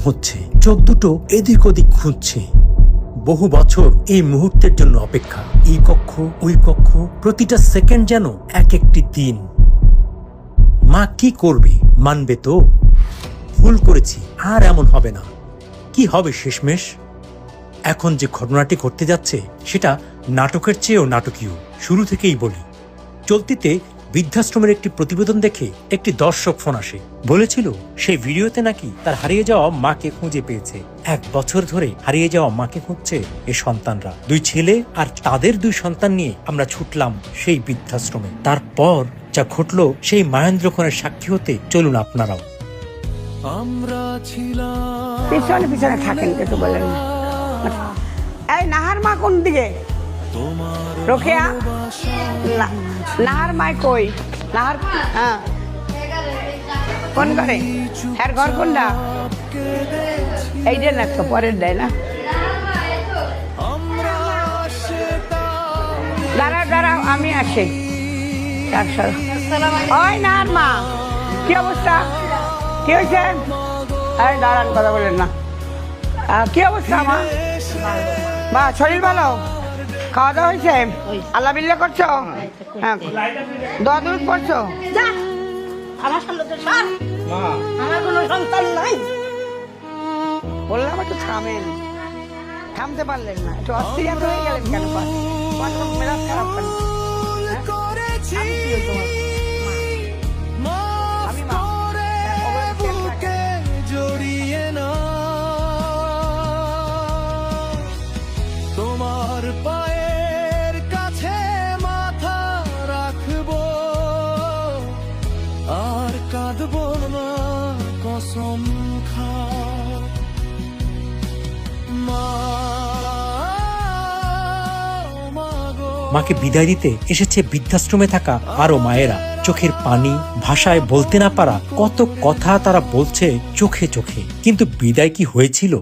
হচ্ছে, চোখ দুটো এদিক ওদিক খুঁজছে। বহু বছর এই মুহূর্তের জন্য অপেক্ষা। এই কক্ষ, ওই কক্ষ, প্রতিটা সেকেন্ড যেন এক একটি দিন। মা কি করবে? মানবে তো? ভুল করেছি, আর এমন হবে না। কি হবে শেষমেশ? এখন যে ঘটনাটি ঘটতে যাচ্ছে সেটা নাটকের চেয়েও নাটকীয়। শুরু থেকেই বলি, চলতিতে বৃদ্ধাশ্রমের একটি প্রতিবেদন দেখে একটি দর্শক ফোন আসে। বলেছিল সেই ভিডিওতে নাকি তার হারিয়ে যাওয়া মাকে খুঁজে পেয়েছে। 1 বছর ধরে হারিয়ে যাওয়া মাকে খুঁজছে এ সন্তানরা। 2 ছেলে আর তাদের 2 সন্তান নিয়ে আমরা ছুটলাম সেই বৃদ্ধাশ্রমে। তারপর যা ঘটলো সেই মহেন্দ্রক্ষণের সাক্ষী হতে চলুন আপনারাও। আমরা ছিলাম পিছনে পিছনে থাকেন, একটু বলেন। এই নাহার মা কোন দিকে? রোকেয়া, নাহার মাই কই? নাহার হ্যাঁ কোন ঘরে? হ্যাঁ ঘর কোনটা? এইটা না তো পরের দেয় না। দাঁড়াও দাঁড়াও, আমি আসি। ওই নাহার মা, কি অবস্থা? কি হয়েছে? আরে দাঁড়ান, কথা বলেন না। কি অবস্থা মা? বা শরীর ভালো? খাওয়া দাওয়া হয়েছে? আল্লাহ বিল্লাহ করছো? হ্যাঁ, দোয়া দুরুদ পড়ছো? আমার কোনো সন্তান নাই। বললাম একটু থামেন, থামতে পারলেন না, একটু অস্থির হয়ে গেলেন কেন? মেজাজ খারাপ কেন? আমি মা জড়িয়ে না তোমার পায়ের কাছে মাথা রাখবো, আর কাঁদবো না কসম খা মা। মাকে বিদায় দিতে এসেছে বৃদ্ধাশ্রমে থাকা আরো মায়েরা। চোখের পানি, ভাষায় বলতে না পারা কত কথা তারা বলছে চোখে চোখে। কিন্তু বিদায় কি হয়েছিল?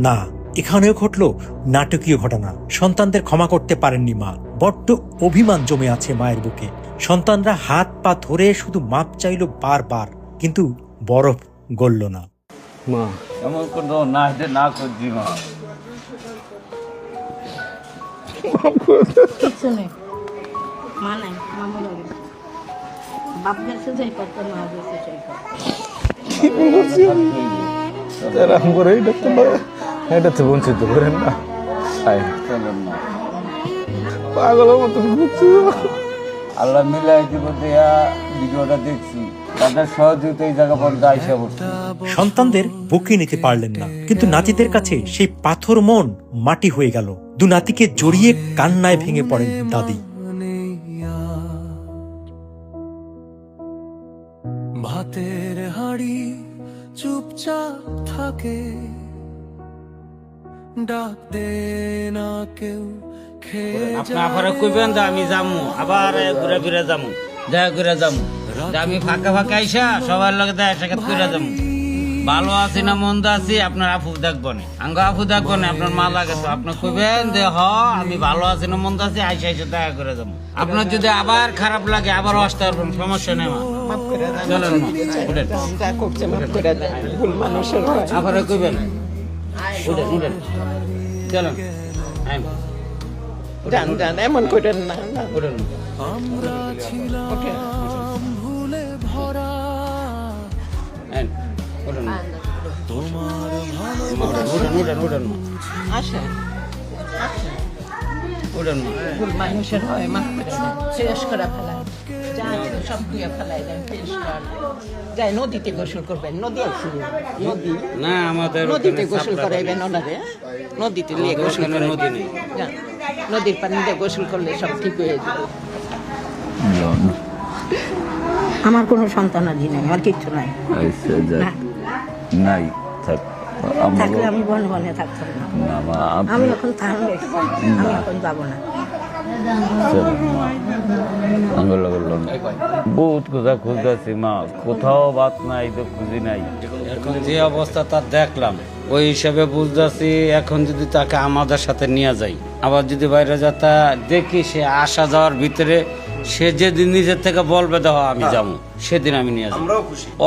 না, এখানেও ঘটল নাটকীয় ঘটনা। সন্তানদের ক্ষমা করতে পারেননি মা। বড্ড অভিমান জমে আছে মায়ের বুকে। সন্তানরা হাত পা ধরে শুধু মাপ চাইল বারবার, কিন্তু বরফ গলল না। মা এমন কোনো না না করছি মা। কিছু নেই, মা নাই, মা মরে গেছে। বাপ গেছে যাই করতে, মা গেছে সেই করতে। এটা তো বঞ্চিত করেন না, চলেন না, পাগলের মতন ঘুরছি। আল্লাহ মিলাই দিব দেয়া ভিডিওটা দেখছি, তাদের সহযোগিতা এই জায়গা পর্যন্ত আইসা পড়ছে। সন্তানদের বুকে নিতে পারলেন না, কিন্তু নাতিদের কাছে সেই পাথর মন মাটি হয়ে গেল। 2 নাতিকে জড়িয়ে কান্নায় ভেঙে পড়েন দাদি। ভাতের হাড়ি চুপচাপ থাকে, ডাক দে না কেউ, আপনারা কইবেন যে আমি যামু, আবার ঘুরে ফিরে যামু, দেখা করে যামু। আমি ফাঁকা ফাঁকা আইসা সবার লগে দেখা সাক্ষাৎ করে যামু। ভালো আছি না মন্দ আছি আপনার আফু দেখবো না, আঙ্গ আফু দেখবো না, আপনার মা লাগে তো। আপনি কইবেন যে হ আমি ভালো আছি না মন্দ আছি, আইসা আইসা দেখা করে যাবো। আপনার যদি আবার খারাপ লাগে আবার আসতে পারবেন, সমস্যা নেই মা। চলেন মা, উঠেন। আপনারা কইবেন উঠেন উঠেন, চলেন। এমন করেন না। উঠেন। আমরা ছিলাম ভুলে ভরা, উঠেন তোমার উঠেন উঠেন উঠেন মা, আসেন, উঠেন মা। ভুল মানুষের হয়, মাফ করে দেন, শেষ করে ফেলায়, যা আছে সব ধুয়ে ফেলাই দেন, পরিষ্কার। যাই নদীতে গোসল করবেন, নদী আছে, নদী, না আমাদের নদীতে গোসল করাইবেন ওনারে, নদীতে নিয়ে গোসল করে। নদী নেই। যান, নদীর পানিতে গোসল করলে সব ঠিক হয়ে যাবে। আমার কোনো সন্তানাদি নেই, আমার কিচ্ছু নাই। না। নাই থাক, থাকলে আমি বনে বনে থাকতাম না। আমি এখন থাকবো, আমি এখন যাবো না। বহুত কথা খুঁজতেছি মা, কোথাও বাত নাই তো খুঁজি নাই। এখন যে অবস্থা তার দেখলাম, ওই হিসাবে বুঝতেছি এখন যদি তাকে আমাদের সাথে নিয়ে যাই, আবার যদি বাইরে যাতা দেখি সে আসা যাওয়ার ভিতরে সে যেদিন নিজের থেকে বলবে দেখো আমি যাবো, সেদিন আমি নিয়ে যাবো।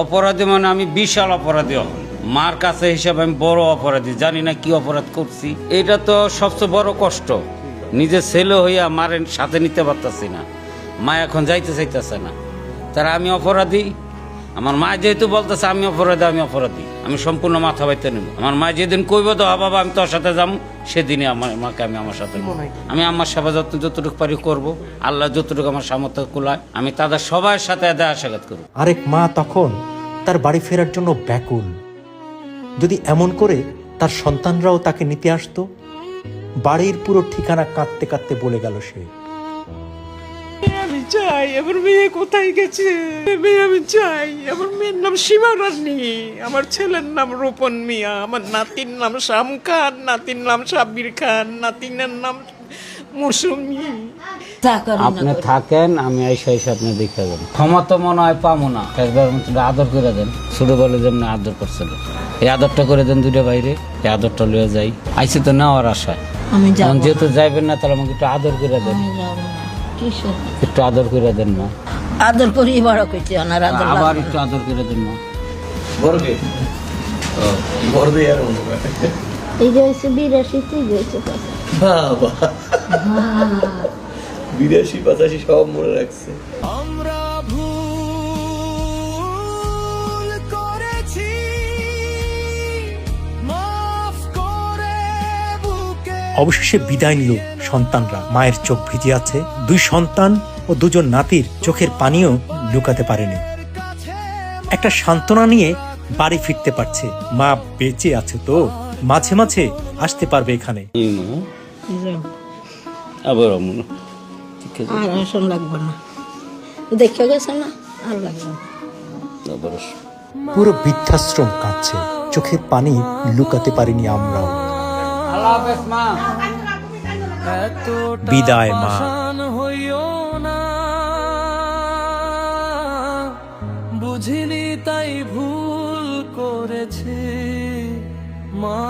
অপরাধী মানে আমি বিশাল অপরাধী হব। মার কাছে হিসাবে আমি বড় অপরাধী, জানি না কি অপরাধ করছি। এটা তো সবচেয়ে বড় কষ্ট, নিজের ছেলে হইয়া মারের সাথে নিতে পারতাছি না, মা এখন যাইতে চাইতেছে না, তারা আমি অপরাধী। আমার মা যেহেতু বলতেছে আমি অপরাধী, আমি সম্পূর্ণ মাথা বাইতে নেব। আমার মা যেদিন কইব তো বাবা আমি তোর সাথে যাবো, সেদিনই আমার মাকে আমি আমার সাথে নেব। আমি আমার সেবা যত্ন যতটুকু পারি করব, আল্লাহ যতটুকু আমার সামর্থ্য কুলায় আমি তাদের সবার সাথে দেখা সাক্ষাৎ করব। আরেক মা তখন তার বাড়ি ফেরার জন্য ব্যাকুল। যদি এমন করে তার সন্তানরাও তাকে নিতে আসতো। বাড়ির পুরো ঠিকানা কাঁদতে কাঁদতে বলে গেল সে। আমি চাই আমার মেয়ে কোথায় গেছে, আমি চাই। আমার মেয়ের নাম সীমা রানী, আমার ছেলের নাম রূপন মিয়া, আমার নাতির নাম শাম খান, নাতির নাম সাব্বির খান, নাতিনের নাম মৌসুমি। আপনি থাকেন, আমি এসে আপনি দেখে যাবেন। ক্ষমা তো মনে হয় পাবো না, একবার আদর করে দেন, ছোটবেলা যেমন আদর করছিল এই আদরটা করে দেন দুইটা বাইরে, এই আদরটা লয়ে যাই। আইসি তো নেওয়ার আশা, আমি এখন যেহেতু যাইবেন না তাহলে আমাকে একটু আদর করে দেন, একটু আদর করে দেন না, আদর করি বড় করছি ওনার আদর আবার একটু আদর করে দেন না। এই যে হয়েছে 82 তুই গেছে বিরাশি 85 সব মনে রাখছে। আমরা ভুল করেছি, মাফ করে বুকে অবশেষে বিদায় নিল সন্তানরা। মায়ের চোখ ভিজে আছে। দুই সন্তান ও দুজন নাতির চোখের পানিও লুকাতে পারেনি। একটা সান্ত্বনা নিয়ে বাড়ি ফিরতে পারছে। মা বেঁচে আছে তো, মাঝে মাঝে আসতে পারবে এখানে। আবার আর আসন লাগবে না, দেখে গেছে না, আর লাগবে না। পুরো বৃদ্ধাশ্রম কাঁদছে, চোখের পানি লুকাতে পারিনি আমরাও। আল্লাহ হাফেজ মা। এতটা বিদায় মা। পাষাণ হইও না, বুঝিনি তাই ভুল করেছি মা।